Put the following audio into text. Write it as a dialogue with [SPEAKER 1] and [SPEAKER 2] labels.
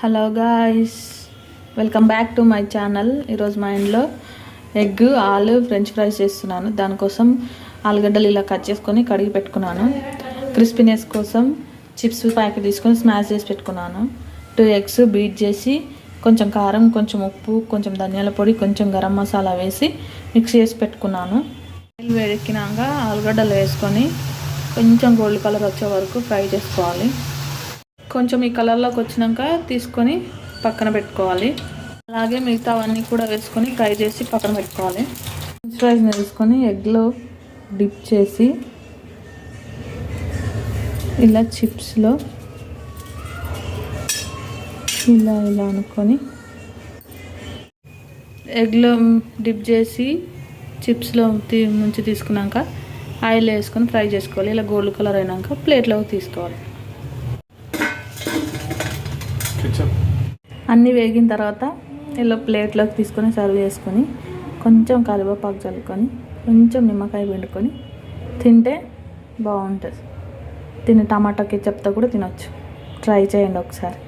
[SPEAKER 1] Hello guys, welcome back to my channel. ఈరోజు మా ఇంట్లో ఎగ్ ఆలు ఫ్రెంచ్ ఫ్రైస్ చేస్తున్నాను. దానికోసం ఆలుగడ్డలు ఇలా కట్ చేసుకొని కడిగి పెట్టుకున్నాను. క్రిస్పీనెస్ కోసం చిప్స్ ప్యాకెట్ తీసుకొని స్మాష్ చేసి పెట్టుకున్నాను. 2 ఎగ్స్ బీట్ చేసి కొంచెం కారం, కొంచెం ఉప్పు, కొంచెం ధనియాల పొడి, కొంచెం గరం మసాలా వేసి మిక్స్ చేసి పెట్టుకున్నాను. ఆయిల్ వేడెక్కినాక ఆలుగడ్డలు వేసుకొని కొంచెం గోల్డ్ కలర్ వచ్చే వరకు ఫ్రై చేసుకోవాలి. కొంచెం ఈ కలర్లోకి వచ్చినాక తీసుకొని పక్కన పెట్టుకోవాలి. అలాగే మిగతావన్నీ కూడా వేసుకొని ఫ్రై చేసి పక్కన పెట్టుకోవాలి. ఫ్రెంచ్ ఫ్రైస్ని వేసుకొని ఎగ్లో డిప్ చేసి ఇలా చిప్స్లో ఇలా అనుకొని ఎగ్లో డిప్ చేసి చిప్స్లో ముంచి తీసుకున్నాక ఆయిల్ వేసుకొని ఫ్రై చేసుకోవాలి. ఇలా గోల్డ్ కలర్ అయినాక ప్లేట్లోకి తీసుకోవాలి. అన్నీ వేగిన తర్వాత ఇలా ప్లేట్లోకి తీసుకొని సర్వ్ చేసుకొని కొంచెం కరివేపాకు చల్లుకొని కొంచెం నిమ్మకాయ పిండుకొని తింటే బాగుంటుంది. టమాటా కెచప్తో కూడా తినొచ్చు. ట్రై చేయండి ఒకసారి.